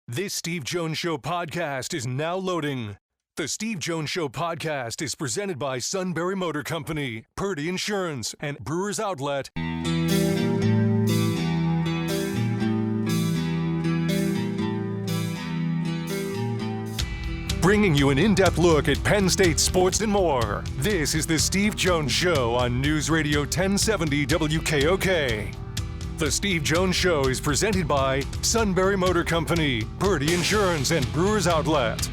This Steve Jones Show podcast is now loading. The Steve Jones Show podcast is presented by Sunbury Motor Company, Purdy Insurance, and Brewers Outlet. Bringing you an in-depth look at Penn State sports and more. This is the Steve Jones Show on News Radio 1070 WKOK. The Steve Jones Show is presented by Sunbury Motor Company, Purdy Insurance, and Brewers Outlet.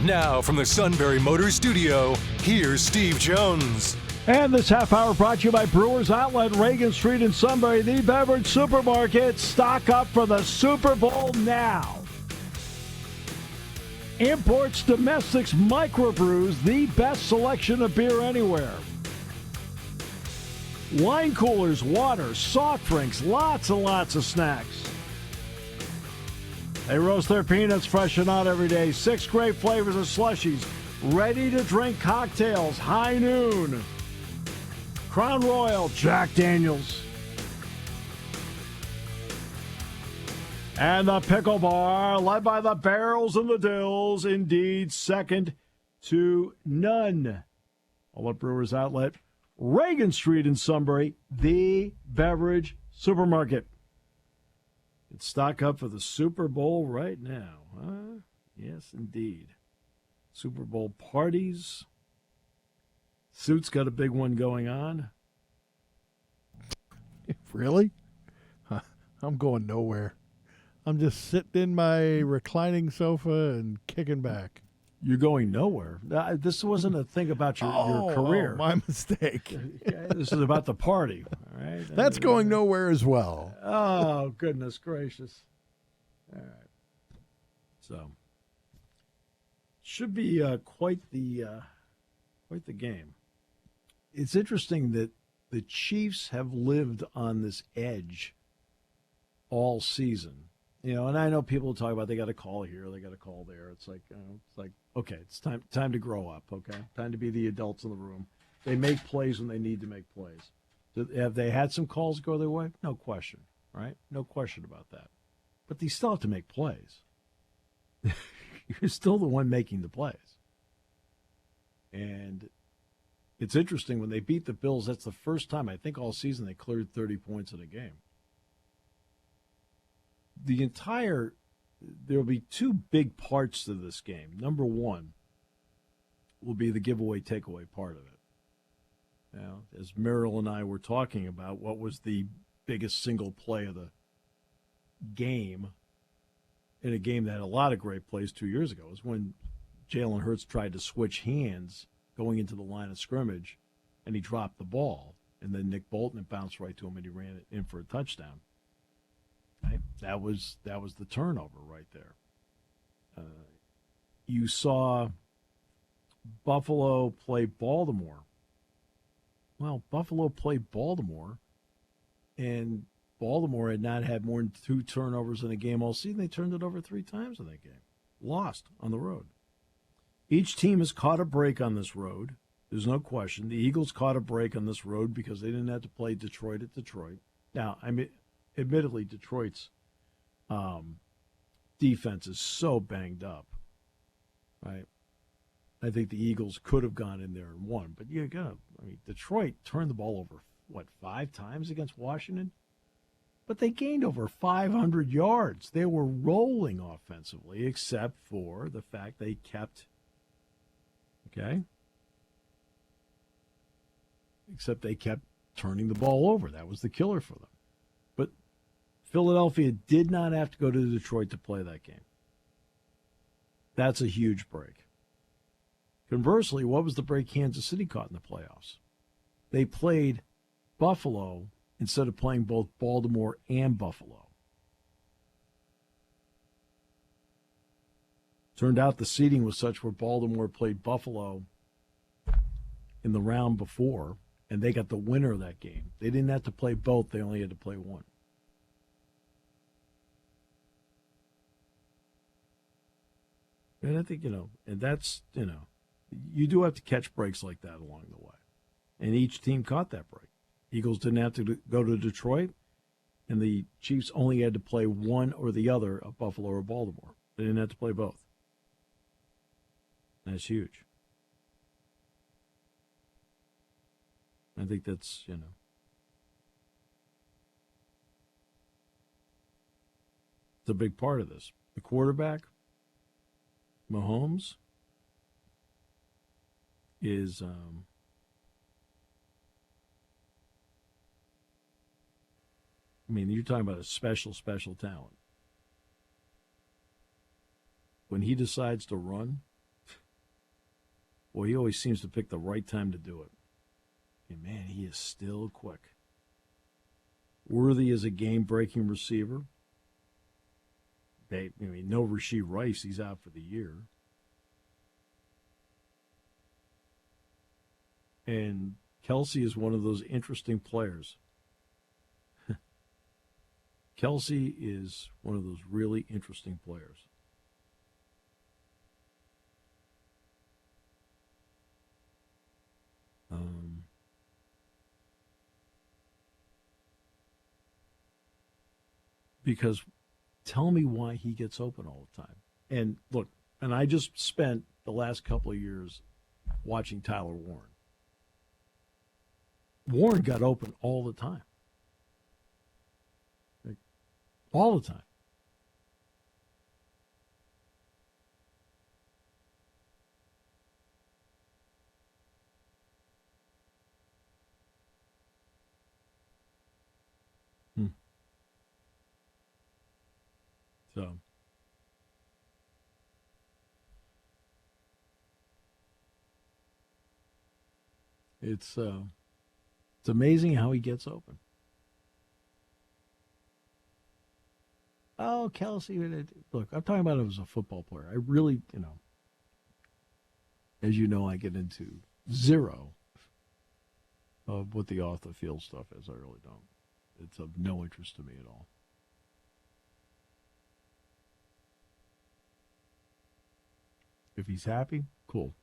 Now from the Sunbury Motors Studio, here's Steve Jones. And this half hour brought to you by Brewers Outlet, Reagan Street in Sunbury, the beverage supermarket. Stock up for the Super Bowl now. Imports, domestics, microbrews, the best selection of beer anywhere. Wine coolers, water, soft drinks, lots and lots of snacks. They roast their peanuts fresh and out every day. 6 great flavors of slushies, ready-to-drink cocktails, High Noon, Crown Royal, Jack Daniels. And the Pickle Bar, led by the Barrels and the Dills, indeed second to none. All at Brewers Outlet, Reagan Street in Sunbury, the beverage supermarket. It's stock up for the Super Bowl right now, huh? Yes, indeed. Super Bowl parties. Suit's got a big one going on. Really? I'm going nowhere. I'm just sitting in my reclining sofa and kicking back. You're going nowhere. This wasn't a thing about your career. Oh, my mistake. This is about the party. All right? That's going nowhere as well. Oh, goodness gracious. All right. So, should be quite the game. It's interesting that the Chiefs have lived on this edge all season. You know, and I know people talk about they got a call here, they got a call there. It's like, okay, it's time to grow up. Okay, time to be the adults in the room. They make plays when they need to make plays. Have they had some calls go their way? No question, right? No question about that. But they still have to make plays. You're still the one making the plays. And it's interesting, when they beat the Bills, that's the first time, I think all season, they cleared 30 points in a game. There will be 2 big parts to this game. Number one will be the giveaway takeaway part of it. Now, as Merrill and I were talking about, what was the biggest single play of the game in a game that had a lot of great plays 2 years ago was when Jalen Hurts tried to switch hands going into the line of scrimmage, and he dropped the ball, and then Nick Bolton, it bounced right to him, and he ran it in for a touchdown. Right? That was the turnover right there. You saw Buffalo play Baltimore. Well, Buffalo played Baltimore, and Baltimore had not had more than 2 turnovers in a game all season. They turned it over 3 times in that game. Lost on the road. Each team has caught a break on this road. There's no question. The Eagles caught a break on this road because they didn't have to play Detroit at Detroit. Now, admittedly, Detroit's defense is so banged up, right? I think the Eagles could have gone in there and won. But Detroit turned the ball over, 5 times against Washington? But they gained over 500 yards. They were rolling offensively, except for the fact they kept, turning the ball over. That was the killer for them. But Philadelphia did not have to go to Detroit to play that game. That's a huge break. Conversely, what was the break Kansas City caught in the playoffs? They played Buffalo instead of playing both Baltimore and Buffalo. Turned out the seeding was such where Baltimore played Buffalo in the round before, and they got the winner of that game. They didn't have to play both. They only had to play one. And I think, and that's, you do have to catch breaks like that along the way. And each team caught that break. Eagles didn't have to go to Detroit, and the Chiefs only had to play one or the other of Buffalo or Baltimore. They didn't have to play both. That's huge. I think that's, it's a big part of this. The quarterback, Mahomes, is you're talking about a special talent. When he decides to run, well, he always seems to pick the right time to do it. And man, he is still quick. Worthy as a game-breaking receiver. No Rashee Rice, he's out for the year. And Kelsey is one of those interesting players. Kelsey is one of those really interesting players. Because tell me why he gets open all the time. And look, and I just spent the last couple of years watching Tyler Warren. Warren got open all the time. All the time. So, it's amazing how he gets open. Oh, Kelsey, look, I'm talking about him as a football player. I really, as you know, I get into zero of what the off the field stuff is. I really don't. It's of no interest to me at all. If he's happy, cool.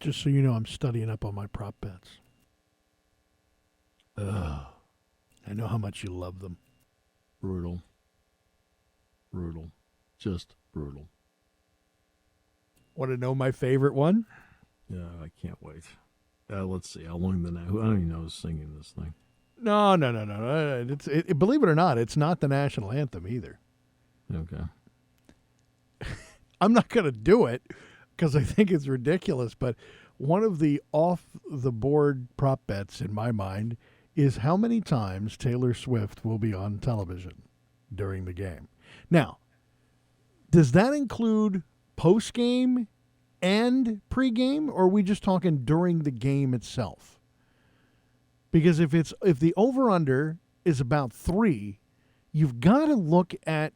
Just so you know, I'm studying up on my prop bets. I know how much you love them. Brutal. Just brutal. Want to know my favorite one? Yeah, I can't wait. Let's see. How long the night? I don't even know who's singing this thing. No. Believe it or not, it's not the national anthem either. Okay. I'm not going to do it because I think it's ridiculous, but one of the off-the-board prop bets in my mind is how many times Taylor Swift will be on television during the game. Now, does that include post-game and pre-game, or are we just talking during the game itself? Because if the over-under is about 3, you've got to look at,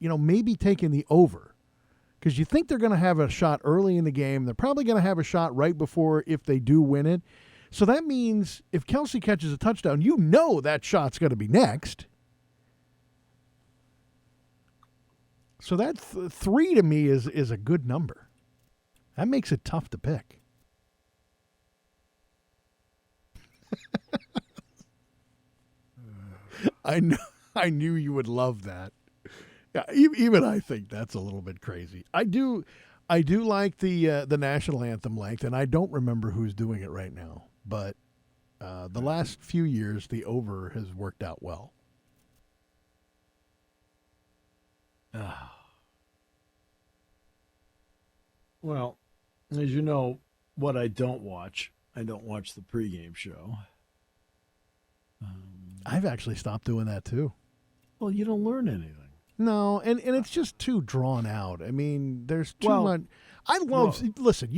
maybe taking the over. Because you think they're going to have a shot early in the game. They're probably going to have a shot right before if they do win it. So that means if Kelsey catches a touchdown, that shot's going to be next. So that 3 to me is a good number. That makes it tough to pick. I knew you would love that. Yeah, even I think that's a little bit crazy. I do like the national anthem length, and I don't remember who's doing it right now. But the last few years, the over has worked out well. Well, as you know, what I don't watch the pregame show. I've actually stopped doing that too. Well, you don't learn anything. No, and it's just too drawn out. I mean, there's too much. Listen,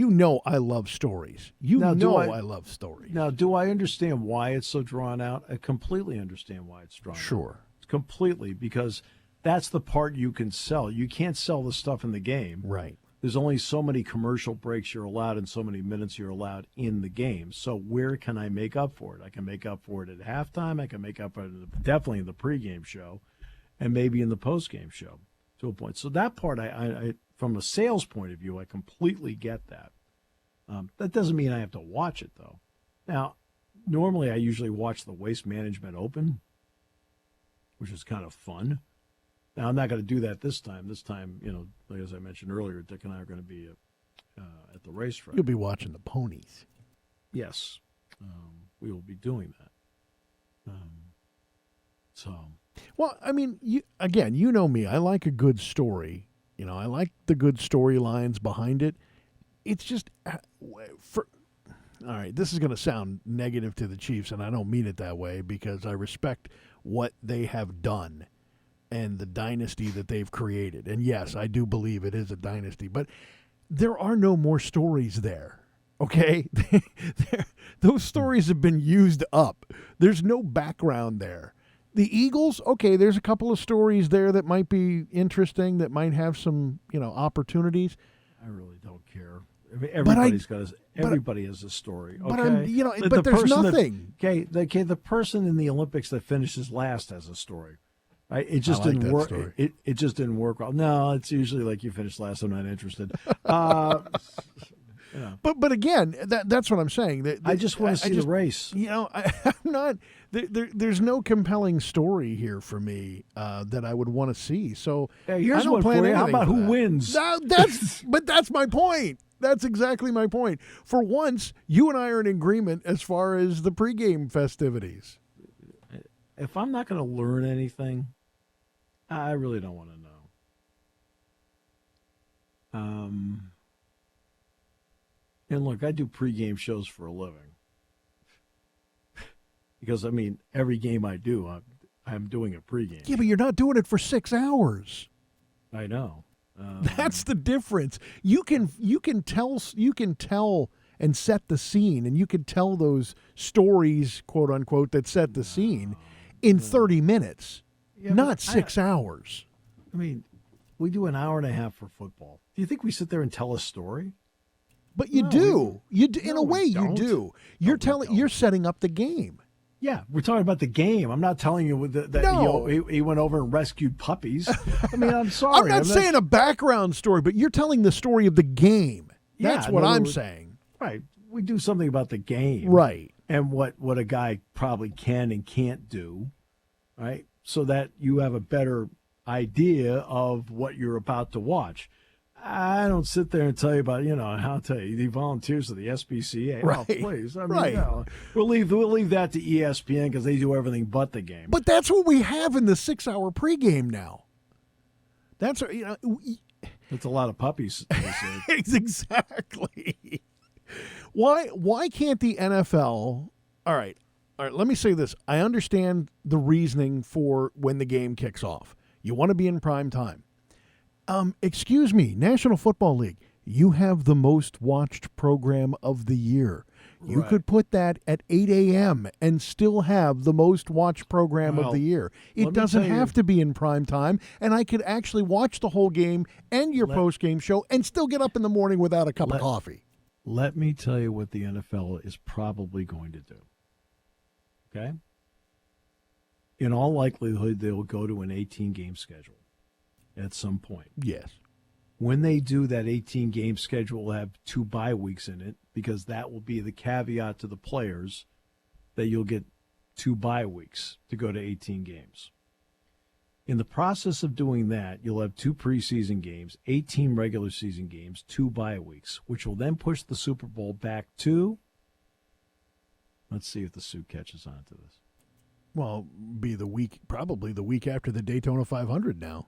I love stories. I love stories. Now, do I understand why it's so drawn out? I completely understand why it's drawn out. Sure. Completely, because that's the part you can sell. You can't sell the stuff in the game. Right. There's only so many commercial breaks you're allowed and so many minutes you're allowed in the game. So where can I make up for it? I can make up for it at halftime. I can make up for it definitely in the pregame show and maybe in the postgame show to a point. So that part, I from a sales point of view, I completely get that. That doesn't mean I have to watch it, though. Now, Normally, I usually watch the Waste Management Open, which is kind of fun. Now, I'm not going to do that this time. This time, like as I mentioned earlier, Dick and I are going to be at the racetrack. You'll be watching the ponies. Yes, we will be doing that. Well, I mean, you know me. I like a good story. I like the good storylines behind it. It's just all right, this is going to sound negative to the Chiefs, and I don't mean it that way because I respect what they have done and the dynasty that they've created. And yes, I do believe it is a dynasty, but there are no more stories there, okay? Those stories have been used up. There's no background there. The Eagles, okay, there's a couple of stories there that might be interesting, that might have some, opportunities. I really don't care. I mean, everybody has a story. Okay? But there's nothing. The person in the Olympics that finishes last has a story. Right? It just didn't work. It just didn't work well. No, it's usually like you finished last. I'm not interested. But again, that's what I'm saying. I just want to see the race. I'm not. There's no compelling story here for me that I would want to see. So here's one for you. How about who wins? But that's my point. That's exactly my point. For once, you and I are in agreement as far as the pregame festivities. If I'm not going to learn anything, I really don't want to know. And look, I do pregame shows for a living. Because, every game I do, I'm doing a pregame. Yeah, but you're not doing it for 6 hours. I know. That's the difference. You can tell and set the scene, and you can tell those stories, quote unquote, that set the scene in 30 minutes, not 6 hours. We do an hour and a half for football. Do you think we sit there and tell a story? But you do. In a way, you do. You're setting up the game. Yeah, we're talking about the game. I'm not telling you that he went over and rescued puppies. I'm sorry. I'm not saying a background story, but you're telling the story of the game. That's what I'm saying. Right. We do something about the game. Right. And what a guy probably can and can't do, right? So that you have a better idea of what you're about to watch. I don't sit there and tell you about, I'll tell you, the volunteers of the SPCA. Right. Oh, please. Right. We'll leave that to ESPN because they do everything but the game. But that's what we have in the 6-hour pregame now. That's, It's a lot of puppies. Exactly. Why can't the NFL, all right, let me say this. I understand the reasoning for when the game kicks off. You want to be in prime time. Excuse me, National Football League, you have the most watched program of the year. You could put that at 8 a.m. and still have the most watched program of the year. It doesn't have to be in prime time, and I could actually watch the whole game and your post-game show and still get up in the morning without a cup of coffee. Let me tell you what the NFL is probably going to do. Okay? In all likelihood, they will go to an 18-game schedule at some point. Yes. When they do that 18-game schedule, will have 2 bye weeks in it, because that will be the caveat to the players that you'll get 2 bye weeks to go to 18 games. In the process of doing that, you'll have 2 preseason games, 18 regular season games, 2 bye weeks, which will then push the Super Bowl back to, let's see if the suit catches on to this. Well, probably the week after the Daytona 500 now.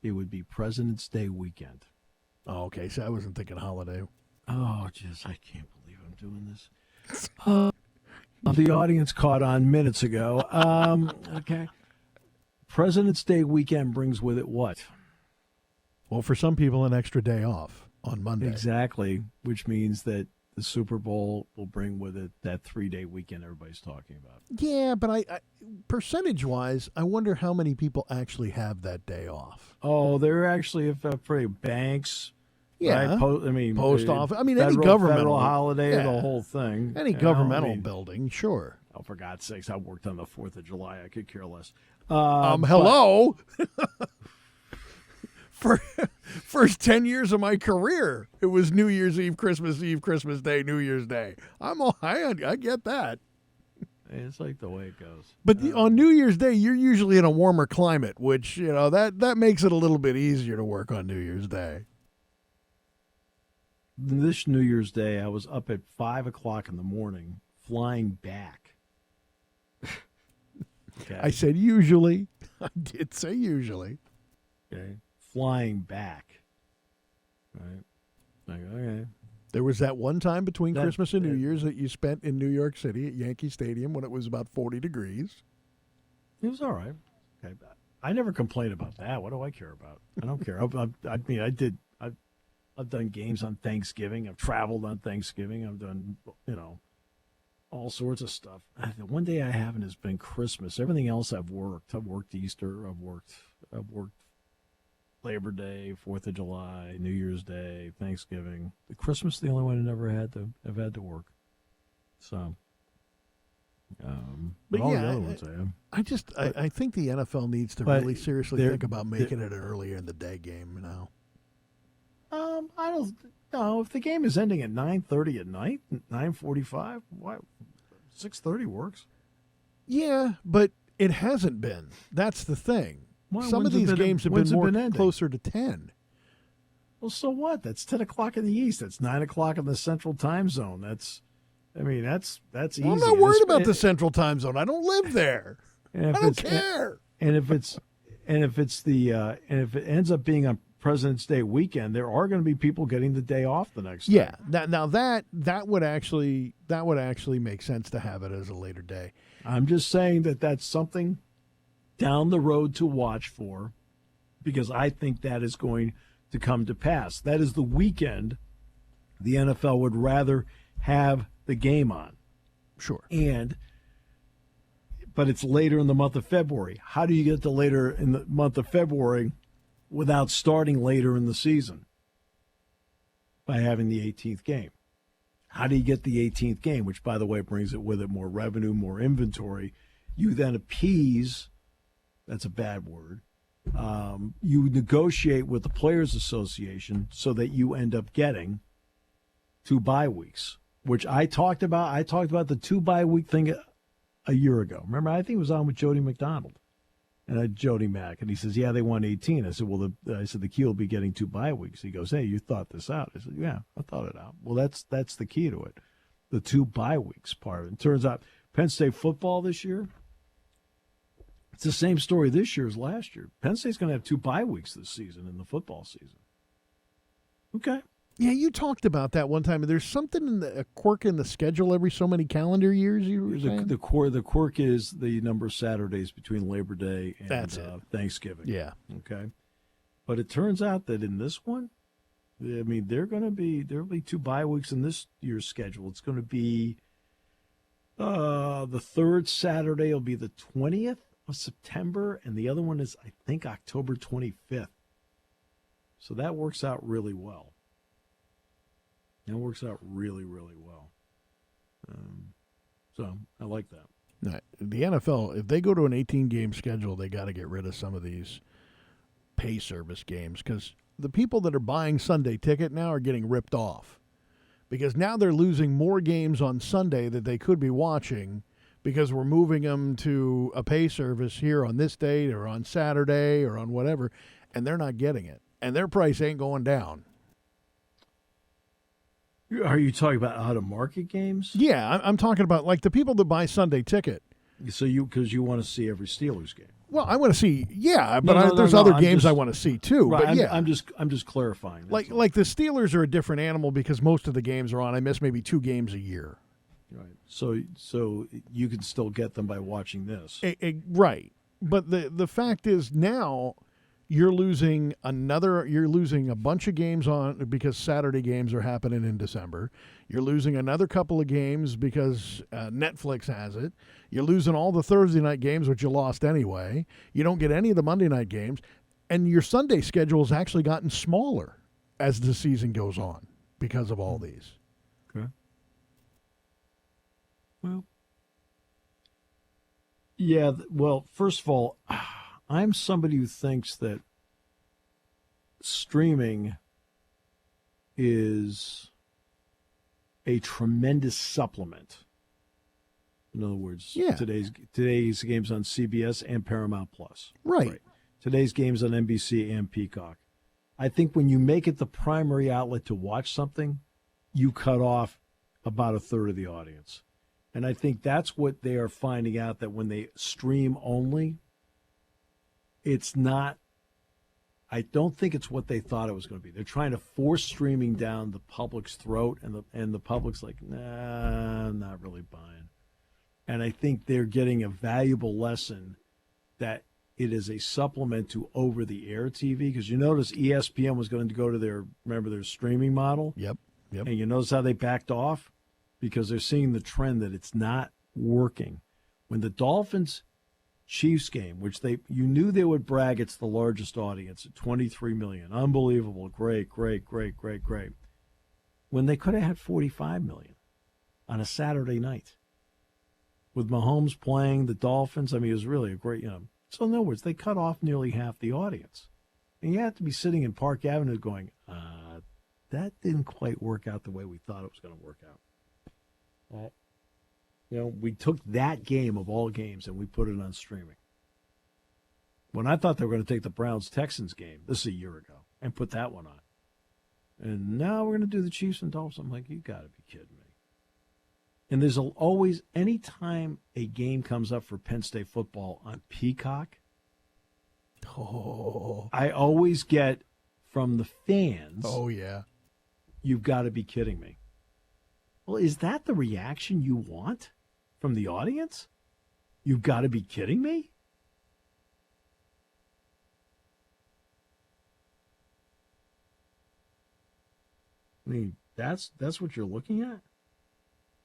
It would be President's Day weekend. Oh, okay. So I wasn't thinking holiday. Oh, jeez, I can't believe I'm doing this. The audience caught on minutes ago. Okay. President's Day weekend brings with it what? Well, for some people, an extra day off on Monday. Exactly, which means that the Super Bowl will bring with it that 3-day weekend everybody's talking about. Yeah, but I percentage-wise, I wonder how many people actually have that day off. Oh, there are actually pretty banks. Yeah, right? Post office. Any governmental federal holiday, the whole thing. Any governmental building, sure. Oh, for God's sakes, I worked on the 4th of July. I could care less. Hello. For first 10 years of my career, it was New Year's Eve, Christmas Day, New Year's Day. I get that. It's like the way it goes. But on New Year's Day, you're usually in a warmer climate, which, that makes it a little bit easier to work on New Year's Day. This New Year's Day, I was up at 5 o'clock in the morning, flying back. Okay. I said usually. I did say usually. Okay. Flying back. Right. Like, okay. There was that one time between Christmas and New Year's that you spent in New York City at Yankee Stadium when it was about 40 degrees. It was all right. Okay. I never complained about that. What do I care about? I don't care. I've done games on Thanksgiving. I've traveled on Thanksgiving. I've done, all sorts of stuff. The one day I haven't has been Christmas. Everything else I've worked. I've worked Easter. I've worked Labor Day, 4th of July, New Year's Day, Thanksgiving. Christmas is the only one I never had to work. So, but all yeah, the other ones I have. I think the NFL needs to really seriously think about making it an earlier in the day game now. I don't know if the game is ending at 9:30 at night, 9:45. Why 6:30 works? Yeah, but it hasn't been. That's the thing. Some of these games have been more closer to 10. Well, so what? That's 10 o'clock in the East. That's 9 o'clock in the Central Time Zone. That's easy. I'm not worried about the Central Time Zone. I don't live there. I don't care. And if it ends up being on President's Day weekend, there are going to be people getting the day off the next day. Yeah. Now that would actually make sense to have it as a later day. I'm just saying that's something down the road to watch for, because I think that is going to come to pass. That is the weekend the NFL would rather have the game on. Sure. But it's later in the month of February. How do you get to later in the month of February without starting later in the season? By having the 18th game. How do you get the 18th game, which, by the way, brings it with it more revenue, more inventory? You then appease, that's a bad word, you negotiate with the Players Association so that you end up getting 2 bye weeks, which I talked about. I talked about the 2 bye week thing a year ago. Remember, I think it was on with Jody McDonald. And Jody Mack, and he says, yeah, they won 18. I said, well, the key will be getting 2 bye weeks. He goes, hey, you thought this out. I said, yeah, I thought it out. Well, that's the key to it, the 2 bye weeks part of it. It turns out Penn State football this year, it's the same story this year as last year. Penn State's going to have 2 bye weeks this season in the football season. Okay. Yeah, you talked about that one time. There's something a quirk in the schedule every so many calendar years. You were saying? The quirk is the number of Saturdays between Labor Day and Thanksgiving. Yeah. Okay. But it turns out that in this one, I mean, there'll be 2 bye weeks in this year's schedule. It's going to be the third Saturday will be the 20th of September, and the other one is, I think, October 25th. So that works out really well. It works out really, really well. So I like that. Now, the NFL, if they go to an 18-game schedule, they got to get rid of some of these pay service games, because the people that are buying Sunday ticket now are getting ripped off, because now they're losing more games on Sunday that they could be watching because we're moving them to a pay service here on this date or on Saturday or on whatever, and they're not getting it. And their price ain't going down. Are you talking about out-of-market games? Yeah, I'm talking about like the people that buy Sunday ticket. So because you want to see every Steelers game. Well, I want to see, but there's other games I want to see too. Right, but yeah, I'm just clarifying. Like the Steelers are a different animal because most of the games are on. I miss maybe 2 games a year. Right. So you can still get them by watching this. Right. But the fact is now you're losing a bunch of games on because Saturday games are happening in December. You're losing another couple of games because Netflix has it. You're losing all the Thursday night games, which you lost anyway. You don't get any of the Monday night games. And your Sunday schedule has actually gotten smaller as the season goes on because of all these. Okay. Well, yeah, well, first of all, I'm somebody who thinks that streaming is a tremendous supplement. In other words, today's game's on CBS and Paramount Plus. Right. Today's game's on NBC and Peacock. I think when you make it the primary outlet to watch something, you cut off about a third of the audience. And I think that's what they are finding out, that when they stream only, it's not, I don't think it's what they thought it was going to be. They're trying to force streaming down the public's throat, and the public's like, nah, I'm not really buying. And I think they're getting a valuable lesson that it is a supplement to over-the-air TV, because you notice ESPN was going to go to their streaming model? Yep. And you notice how they backed off? Because they're seeing the trend that it's not working. When the Dolphins-Chiefs game, which you knew they would brag it's the largest audience at 23 million. Unbelievable. Great. When they could have had 45 million on a Saturday night. With Mahomes playing the Dolphins, I mean, it was really a great, So in other words, they cut off nearly half the audience. And you have to be sitting in Park Avenue going, that didn't quite work out the way we thought it was going to work out. We took that game of all games and we put it on streaming. When I thought they were going to take the Browns-Texans game, this is a year ago, and put that one on. And now we're going to do the Chiefs and Dolphins. I'm like, you got to be kidding me. And there's always, any time a game comes up for Penn State football on Peacock, I always get from the fans, you've got to be kidding me. Well, is that the reaction you want from the audience? You've got to be kidding me? I mean, that's what you're looking at?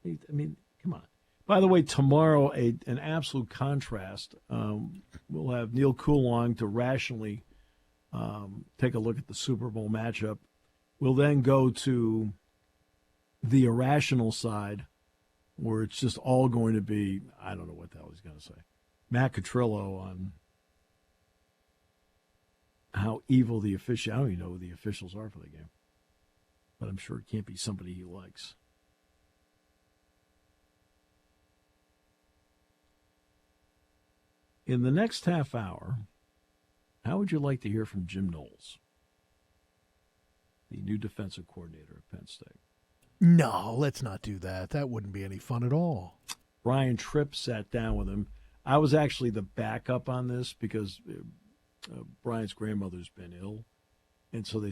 I mean, come on. By the way, tomorrow, an absolute contrast. We'll have Neil Coulon to rationally take a look at the Super Bowl matchup. We'll then go to the irrational side, where it's just all going to be, I don't know what the hell he's going to say, Matt Catrillo on how evil the official, I don't even know who the officials are for the game, but I'm sure it can't be somebody he likes. In the next half hour, how would you like to hear from Jim Knowles, the new defensive coordinator at Penn State? No, let's not do that. That wouldn't be any fun at all. Brian Tripp sat down with him. I was actually the backup on this because Brian's grandmother's been ill. And so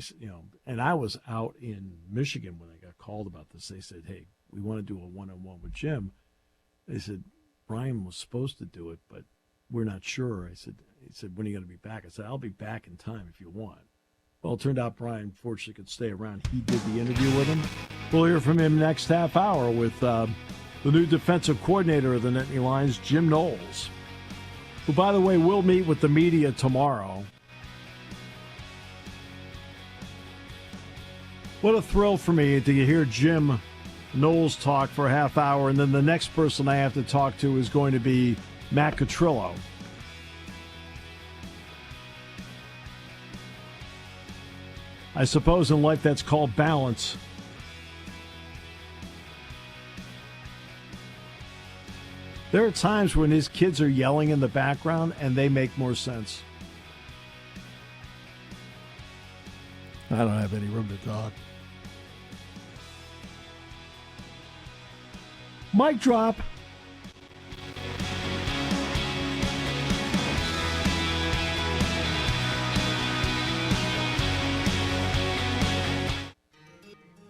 and I was out in Michigan when I got called about this. They said, hey, we want to do a one-on-one with Jim. They said, Brian was supposed to do it, but we're not sure. He said, when are you going to be back? I said, I'll be back in time if you want. Well, it turned out Brian, fortunately, could stay around. He did the interview with him. We'll hear from him next half hour with the new defensive coordinator of the Nittany Lions, Jim Knowles, who, by the way, will meet with the media tomorrow. What a thrill for me to hear Jim Knowles talk for a half hour, and then the next person I have to talk to is going to be Matt Catrillo. I suppose in life that's called balance. There are times when his kids are yelling in the background and they make more sense. I don't have any room to talk. Mic drop.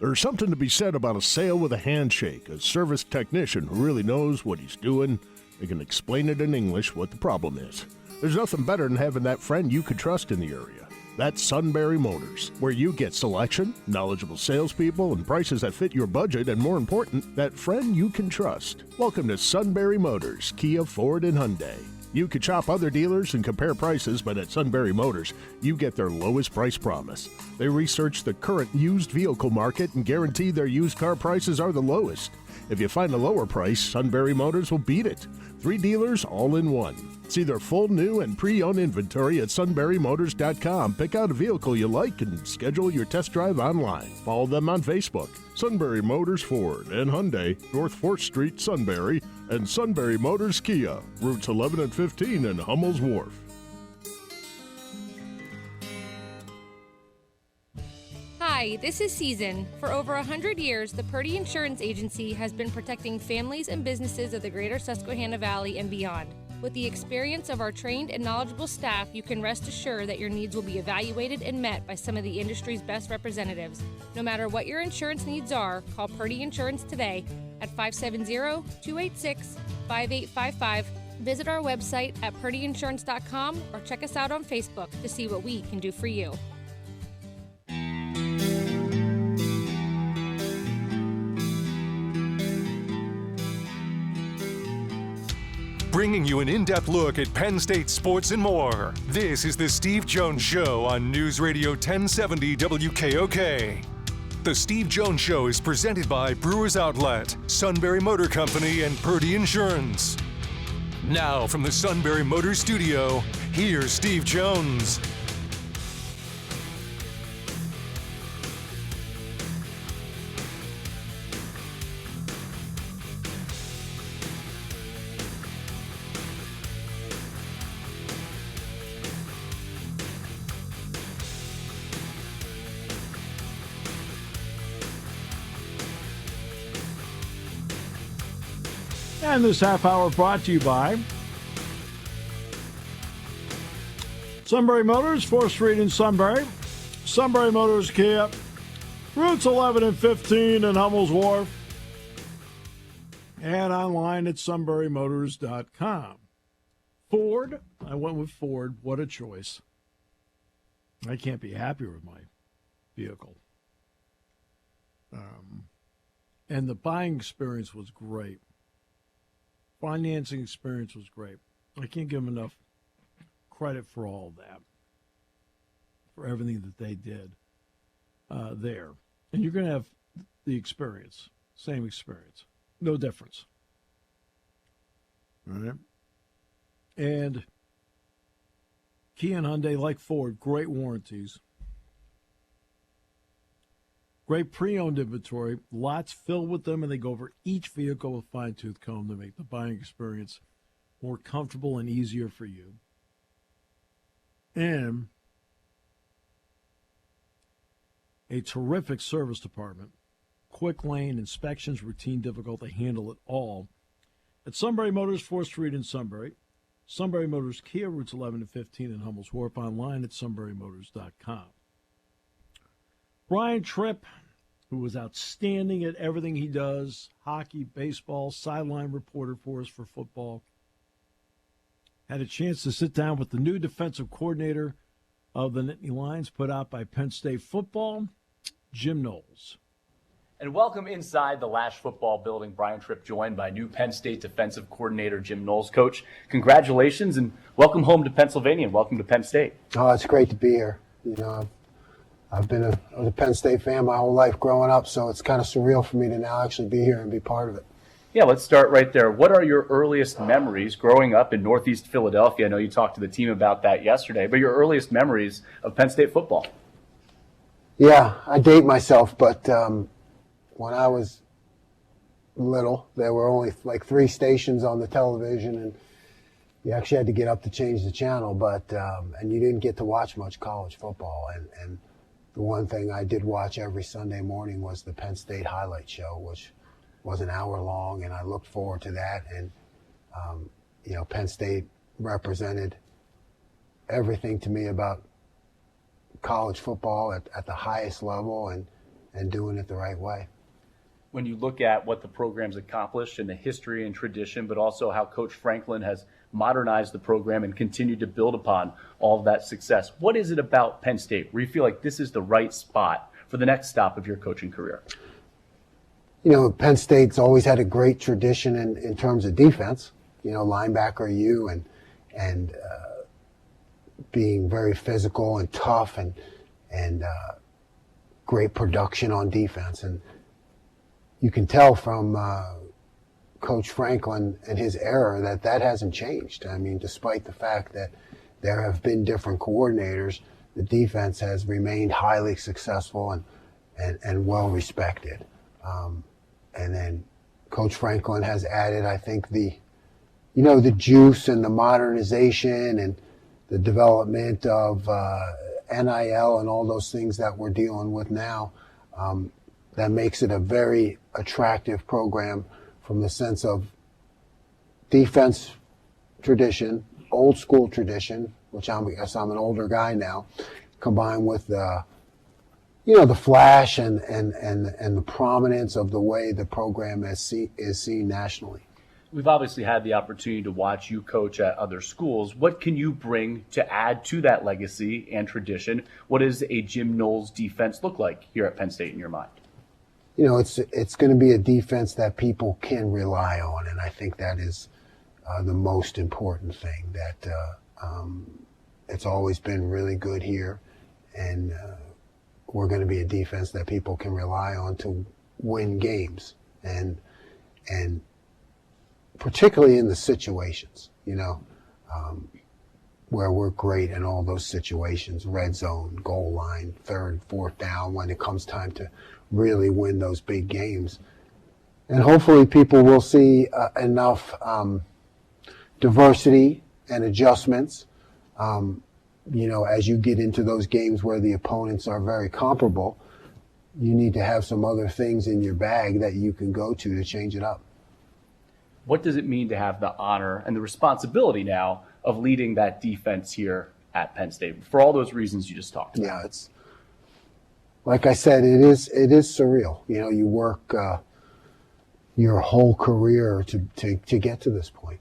There's something to be said about a sale with a handshake, a service technician who really knows what he's doing. They can explain it in English what the problem is. There's nothing better than having that friend you could trust in the area. That's Sunbury Motors, where you get selection, knowledgeable salespeople, and prices that fit your budget, and more important, that friend you can trust. Welcome to Sunbury Motors, Kia, Ford, and Hyundai. You could shop other dealers and compare prices, but at Sunbury Motors, you get their lowest price promise. They research the current used vehicle market and guarantee their used car prices are the lowest. If you find a lower price, Sunbury Motors will beat it. 3 dealers all in one. See their full new and pre-owned inventory at sunburymotors.com. Pick out a vehicle you like and schedule your test drive online. Follow them on Facebook. Sunbury Motors Ford and Hyundai, North 4th Street, Sunbury, and Sunbury Motors Kia, routes 11 and 15 in Hummel's Wharf. Hi, this is Season. For over 100 years, the Purdy Insurance Agency has been protecting families and businesses of the greater Susquehanna Valley and beyond. With the experience of our trained and knowledgeable staff, you can rest assured that your needs will be evaluated and met by some of the industry's best representatives. No matter what your insurance needs are, call Purdy Insurance today at 570-286-5855. Visit our website at purdyinsurance.com or check us out on Facebook to see what we can do for you. Bringing you an in-depth look at Penn State sports and more. This is the Steve Jones Show on News Radio 1070 WKOK. The Steve Jones Show is presented by Brewers Outlet, Sunbury Motor Company, and Purdy Insurance. Now from the Sunbury Motor Studio, here's Steve Jones. And this half hour brought to you by Sunbury Motors, 4th Street in Sunbury. Sunbury Motors Kia, routes 11 and 15 in Hummel's Wharf. And online at sunburymotors.com. Ford, I went with Ford. What a choice. I can't be happier with my vehicle. And the buying experience was great. Financing experience was great. I can't give them enough credit for all of that, for everything that they did there. And you're going to have the experience, same experience, no difference. All right? And Kia and Hyundai, like Ford, great warranties. Great pre-owned inventory, lots filled with them, and they go over each vehicle with a fine-tooth comb to make the buying experience more comfortable and easier for you. And a terrific service department. Quick lane, inspections, routine, difficult. They handle it all. At Sunbury Motors, 4th Street in Sunbury. Sunbury Motors Kia, routes 11 and 15 in Hummel's Wharf, online at sunburymotors.com. Brian Tripp, who was outstanding at everything he does, hockey, baseball, sideline reporter for us for football, had a chance to sit down with the new defensive coordinator of the Nittany Lions put out by Penn State football, Jim Knowles. And welcome inside the Lash football building. Brian Tripp joined by new Penn State defensive coordinator Jim Knowles. Coach, congratulations and welcome home to Pennsylvania and welcome to Penn State. Oh, it's great to be here. You know, I've been a Penn State fan my whole life growing up, so it's kind of surreal for me to now actually be here and be part of it. Yeah, let's start right there. What are your earliest memories growing up in Northeast Philadelphia? I know you talked to the team about that yesterday, but your earliest memories of Penn State football? Yeah, I date myself, but when I was little, there were only like 3 stations on the television, and you actually had to get up to change the channel, but and you didn't get to watch much college football. And the one thing I did watch every Sunday morning was the Penn State highlight show, which was an hour long, and I looked forward to that. And, you know, Penn State represented everything to me about college football at the highest level and doing it the right way. When you look at what the program's accomplished and the history and tradition, but also how Coach Franklin has modernized the program and continued to build upon all of that success, what is it about Penn State where you feel like this is the right spot for the next stop of your coaching career? You know, Penn State's always had a great tradition in terms of defense, you know, linebacker you and being very physical and tough and great production on defense. And, you can tell from Coach Franklin and his era that hasn't changed. I mean, despite the fact that there have been different coordinators, the defense has remained highly successful and well respected. And then Coach Franklin has added, I think, the juice and the modernization and the development of NIL and all those things that we're dealing with now. That makes it a very attractive program from the sense of defense tradition, old school tradition, which I guess I'm an older guy now, combined with the flash and the prominence of the way the program is seen nationally. We've obviously had the opportunity to watch you coach at other schools. What can you bring to add to that legacy and tradition? What does a Jim Knowles defense look like here at Penn State in your mind? It's going to be a defense that people can rely on, and I think that is the most important thing. That it's always been really good here, and we're going to be a defense that people can rely on to win games, and particularly in the situations, where we're great in all those situations, red zone, goal line, third, fourth down, when it comes time to really win those big games. And hopefully people will see enough diversity and adjustments, as you get into those games where the opponents are very comparable. You need to have some other things in your bag that you can go to change it up. What does it mean to have the honor and the responsibility now of leading that defense here at Penn State for all those reasons you just talked about? Yeah, it's like I said, it is surreal. You work your whole career to get to this point,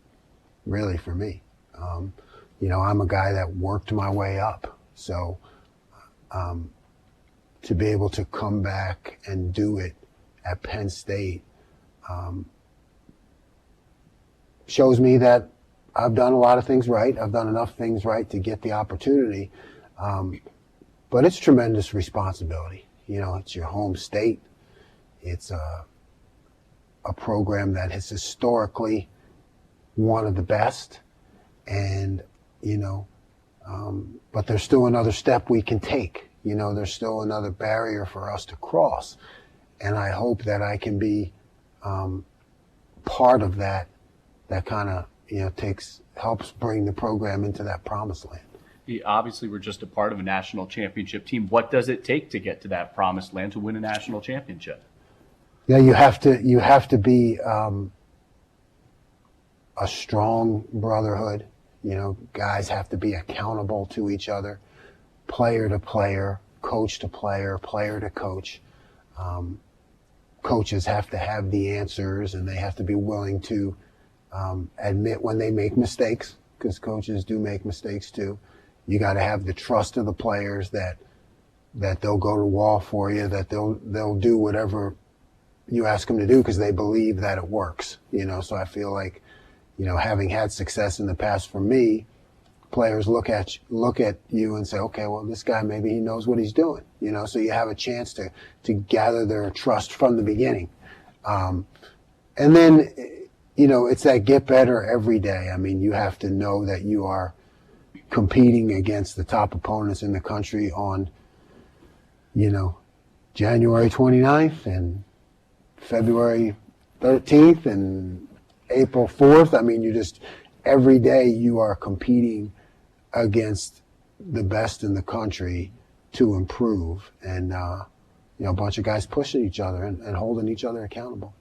really, for me. I'm a guy that worked my way up. So to be able to come back and do it at Penn State shows me that I've done a lot of things right. I've done enough things right to get the opportunity. But it's tremendous responsibility. It's your home state. It's a program that is historically one of the best. And, but there's still another step we can take. There's still another barrier for us to cross. And I hope that I can be part of that kind of, helps bring the program into that promised land. Obviously, we're just a part of a national championship team. What does it take to get to that promised land to win a national championship? Yeah, you have to be a strong brotherhood. Guys have to be accountable to each other, player to player, coach to player, player to coach. Coaches have to have the answers, and they have to be willing to admit when they make mistakes, because coaches do make mistakes too. You got to have the trust of the players that they'll go to wall for you, that they'll do whatever you ask them to do because they believe that it works. So I feel like, having had success in the past for me, players look at you and say, okay, well, this guy, maybe he knows what he's doing. So you have a chance to gather their trust from the beginning. And then, it's that get better every day. I mean, you have to know that you are competing against the top opponents in the country on, January 29th and February 13th and April 4th. I mean, every day you are competing against the best in the country to improve. And, a bunch of guys pushing each other and holding each other accountable.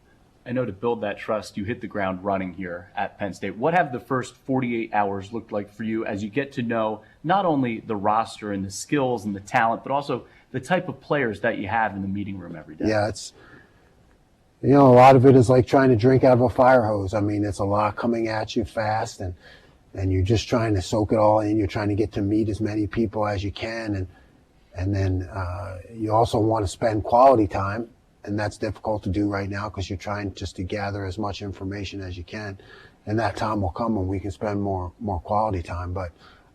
I know to build that trust, you hit the ground running here at Penn State. What have the first 48 hours looked like for you as you get to know not only the roster and the skills and the talent, but also the type of players that you have in the meeting room every day? Yeah, it's, a lot of it is like trying to drink out of a fire hose. I mean, it's a lot coming at you fast, and you're just trying to soak it all in. You're trying to get to meet as many people as you can. And then you also want to spend quality time. And that's difficult to do right now because you're trying just to gather as much information as you can. And that time will come when we can spend more quality time. But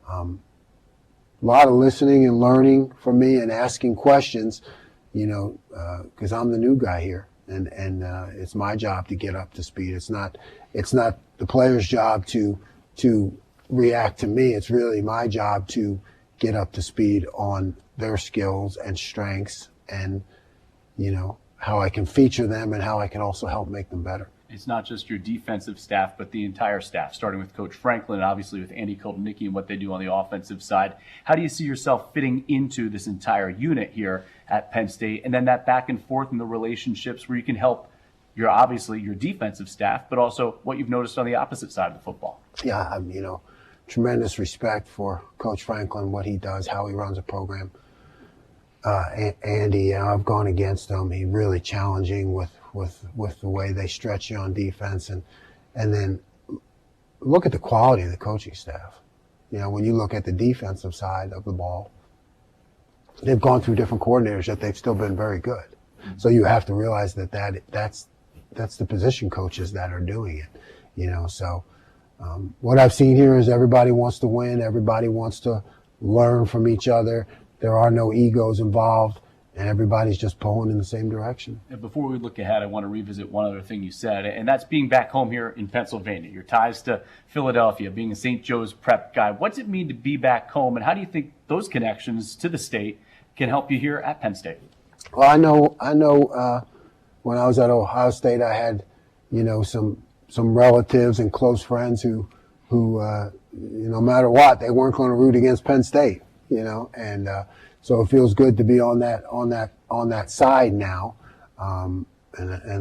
a lot of listening and learning from me and asking questions, because I'm the new guy here. and it's my job to get up to speed. It's not the player's job to react to me. It's really my job to get up to speed on their skills and strengths, and how I can feature them and how I can also help make them better. It's not just your defensive staff, but the entire staff, starting with Coach Franklin and obviously with Andy Koldenicki and what they do on the offensive side. How do you see yourself fitting into this entire unit here at Penn State? And then that back and forth in the relationships where you can help your defensive staff, but also what you've noticed on the opposite side of the football. Yeah, tremendous respect for Coach Franklin, what he does, how he runs a program. Andy, I've gone against him. He's really challenging with the way they stretch you on defense, and then look at the quality of the coaching staff. When you look at the defensive side of the ball, they've gone through different coordinators, yet they've still been very good. Mm-hmm. So you have to realize that's the position coaches that are doing it. So what I've seen here is everybody wants to win. Everybody wants to learn from each other. There are no egos involved, and everybody's just pulling in the same direction. And before we look ahead, I want to revisit one other thing you said, and that's being back home here in Pennsylvania. Your ties to Philadelphia, being a St. Joe's prep guy. What's it mean to be back home, and how do you think those connections to the state can help you here at Penn State? Well, I know. When I was at Ohio State, I had, some relatives and close friends who, no matter what, they weren't going to root against Penn State. And so it feels good to be on that side now, and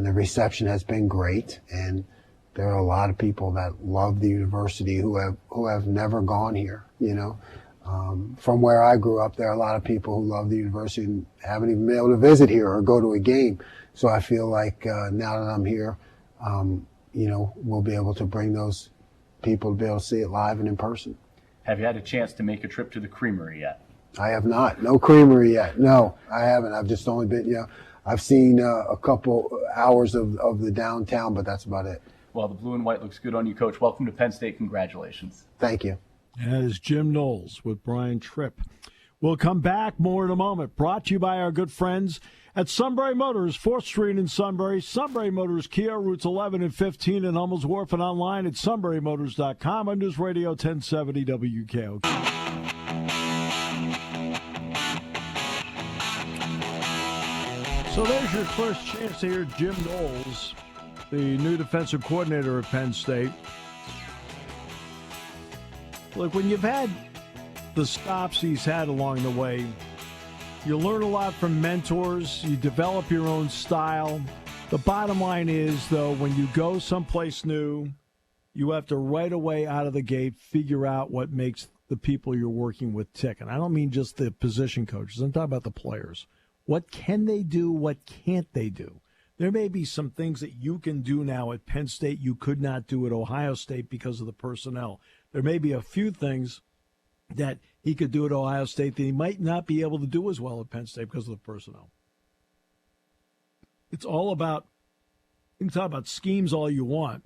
the reception has been great. And there are a lot of people that love the university who have never gone here. From where I grew up, there are a lot of people who love the university and haven't even been able to visit here or go to a game. So I feel like now that I'm here, we'll be able to bring those people to be able to see it live and in person. Have you had a chance to make a trip to the Creamery yet? I have not. No Creamery yet. No, I haven't. I've just only been, I've seen a couple hours of the downtown, but that's about it. Well, the blue and white looks good on you, Coach. Welcome to Penn State. Congratulations. Thank you. That is Jim Knowles with Brian Tripp. We'll come back more in a moment. Brought to you by our good friends at Sunbury Motors, 4th Street in Sunbury. Sunbury Motors, Kia, routes 11 and 15 in Hummel's Wharf, and online at sunburymotors.com on News Radio 1070 WKOK. So there's your first chance to hear Jim Knowles, the new defensive coordinator at Penn State. Look, when you've had the stops he's had along the way, you learn a lot from mentors. You develop your own style. The bottom line is, though, when you go someplace new, you have to right away out of the gate figure out what makes the people you're working with tick. And I don't mean just the position coaches. I'm talking about the players. What can they do? What can't they do? There may be some things that you can do now at Penn State you could not do at Ohio State because of the personnel. There may be a few things that he could do at Ohio State that he might not be able to do as well at Penn State because of the personnel. It's all about, you can talk about schemes all you want,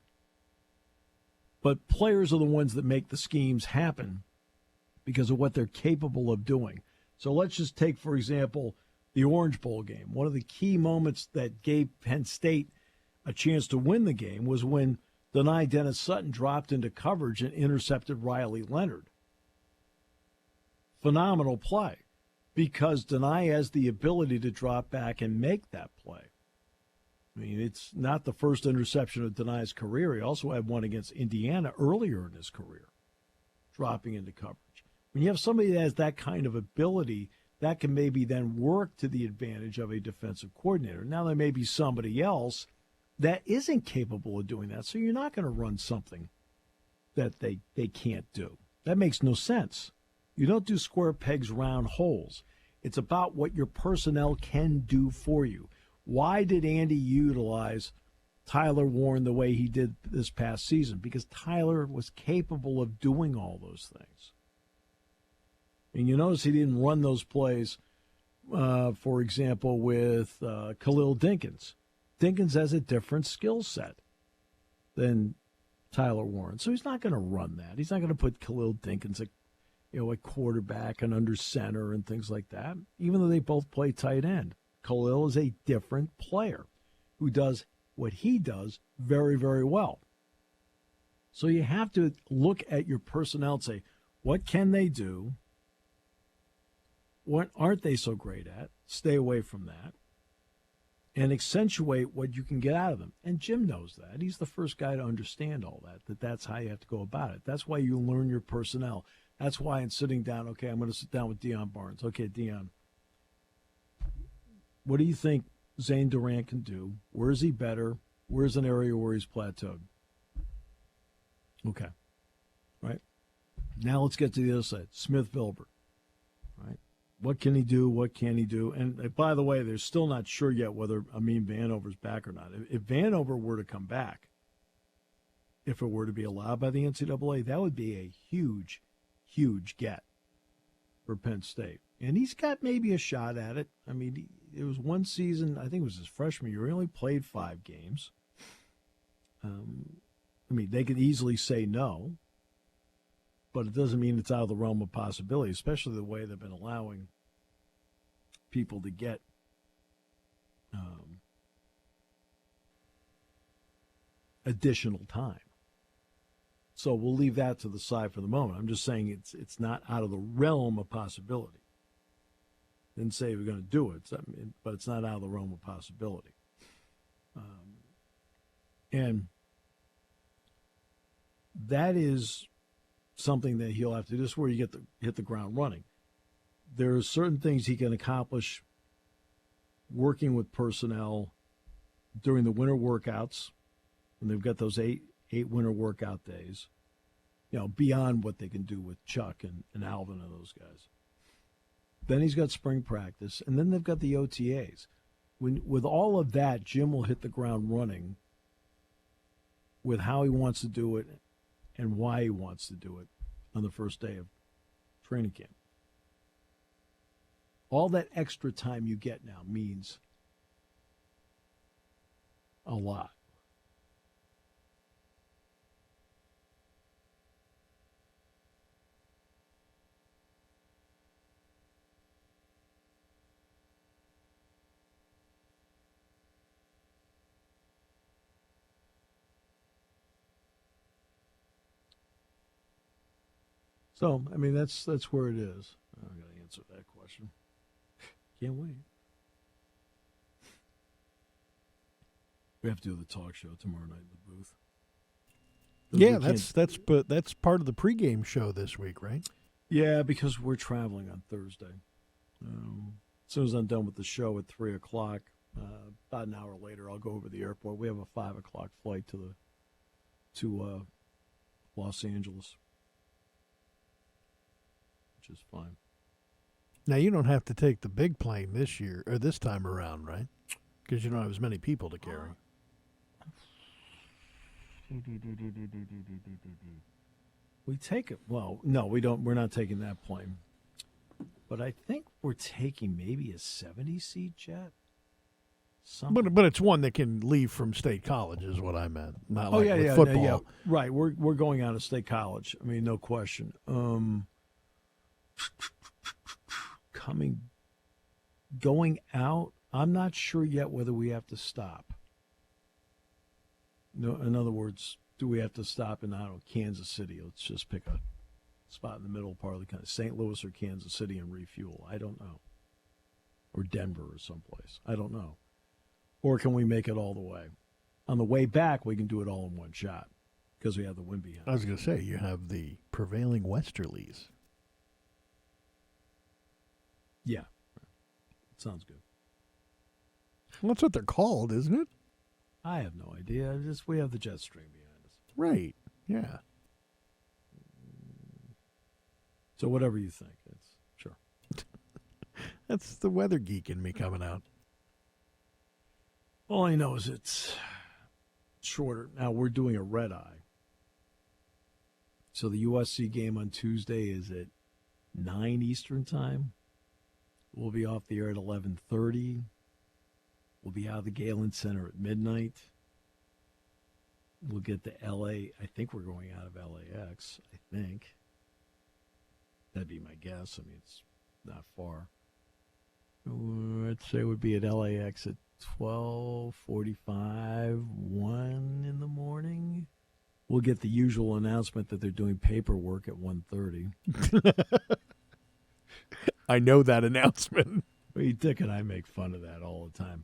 but players are the ones that make the schemes happen because of what they're capable of doing. So let's just take, for example, the Orange Bowl game. One of the key moments that gave Penn State a chance to win the game was when Dennis Sutton dropped into coverage and intercepted Riley Leonard. Phenomenal play, because Denai has the ability to drop back and make that play. I mean, it's not the first interception of Denai's career. He also had one against Indiana earlier in his career, dropping into coverage. When you have somebody that has that kind of ability, that can maybe then work to the advantage of a defensive coordinator. Now there may be somebody else that isn't capable of doing that, so you're not going to run something that they can't do. That makes no sense. You don't do square pegs, round holes. It's about what your personnel can do for you. Why did Andy utilize Tyler Warren the way he did this past season? Because Tyler was capable of doing all those things. And you notice he didn't run those plays, for example, with Khalil Dinkins. Dinkins has a different skill set than Tyler Warren. So he's not going to run that. He's not going to put Khalil Dinkins at quarterback and under center and things like that, even though they both play tight end. Khalil is a different player. who does what he does very, very well. So you have to look at your personnel and say, what can they do? What aren't they so great at? Stay away from that. And accentuate what you can get out of them. And Jim knows that. He's the first guy to understand all that that's how you have to go about it. That's why you learn your personnel. That's why in sitting down, okay, I'm going to sit down with Deion Barnes. Okay, Deion, what do you think Zane Durant can do? Where is he better? Where's an area where he's plateaued? Okay. Right? Now let's get to the other side. Smith Vilbert. Right? What can he do? What can he do? And by the way, they're still not sure yet whether Amin Vanover's back or not. If Vanover were to come back, if it were to be allowed by the NCAA, that would be a huge, huge get for Penn State. And he's got maybe a shot at it. I mean, it was one season, I think it was his freshman year, he only played 5 games. I mean, they could easily say no, but it doesn't mean it's out of the realm of possibility, especially the way they've been allowing people to get additional time. So we'll leave that to the side for the moment. I'm just saying it's not out of the realm of possibility. Didn't say we're going to do it, but it's not out of the realm of possibility. And that is something that he'll have to do. This is where you hit the ground running. There are certain things he can accomplish working with personnel during the winter workouts, when they've got those eight winter workout days, beyond what they can do with Chuck and Alvin and those guys. Then he's got spring practice, and then they've got the OTAs. With all of that, Jim will hit the ground running with how he wants to do it and why he wants to do it on the first day of training camp. All that extra time you get now means a lot. So, I mean, that's where it is. I got to answer that question. Can't wait. We have to do the talk show tomorrow night in the booth. Yeah, that's part of the pregame show this week, right? Yeah, because we're traveling on Thursday. As soon as I'm done with the show at 3 o'clock, about an hour later, I'll go over to the airport. We have a 5 o'clock flight to Los Angeles, which is fine. Now, you don't have to take the big plane this year or this time around, right? Because you don't have as many people to carry. We take it. Well, no, we don't. We're not taking that plane. But I think we're taking maybe a 70-seat jet. Something. But it's one that can leave from State College is what I meant. Not like with football. Yeah. Right. We're going out of State College. I mean, no question. Going out, I'm not sure yet whether we have to stop. No, in other words, do we have to stop in, I don't know, Kansas City? Let's just pick a spot in the middle part of the country, St. Louis or Kansas City, and refuel. I don't know. Or Denver or someplace. I don't know. Or can we make it all the way? On the way back, we can do it all in one shot because we have the wind behind. I was going to say, you have the prevailing westerlies. Yeah. Sounds good. Well, that's what they're called, isn't it? I have no idea. We have the jet stream behind us. Right. Yeah. So whatever you think, it's sure. That's the weather geek in me coming out. All I know is it's shorter. Now we're doing a red eye. So the USC game on Tuesday is at 9 Eastern time. We'll be off the air at 11:30. We'll be out of the Galen Center at midnight. We'll get to L.A. I think we're going out of LAX, I think. That'd be my guess. I mean, it's not far. I'd say we'd be at LAX at 12:45, 1 in the morning. We'll get the usual announcement that they're doing paperwork at 1:30. I know that announcement. Dick and I make fun of that all the time.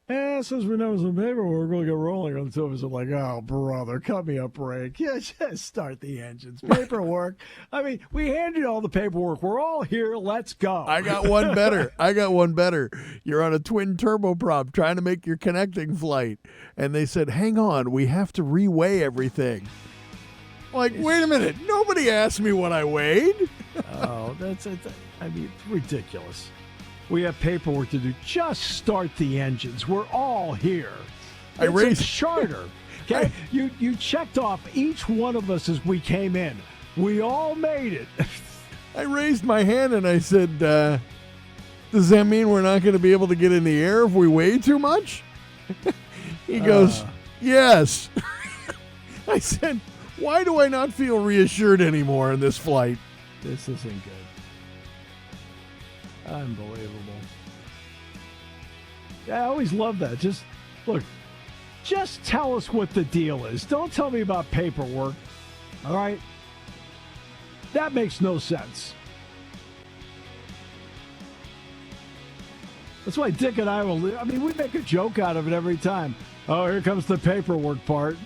Since we're doing some paperwork, we'll get rolling on the two of us. I'm like, oh, brother, cut me a break. Yeah, just start the engines. Paperwork. I mean, we handed you all the paperwork. We're all here. Let's go. I got one better. You're on a twin turboprop trying to make your connecting flight. And they said, hang on, we have to reweigh everything. Like, wait a minute. Nobody asked me what I weighed. Oh, it's ridiculous. We have paperwork to do. Just start the engines. We're all here. It's a charter. Okay, you checked off each one of us as we came in. We all made it. I raised my hand and I said, does that mean we're not going to be able to get in the air if we weigh too much? He goes, yes. I said, why do I not feel reassured anymore in this flight? This isn't good. Unbelievable. Yeah, I always love that. Just tell us what the deal is. Don't tell me about paperwork. All right? That makes no sense. That's why Dick and I we make a joke out of it every time. Oh, here comes the paperwork part.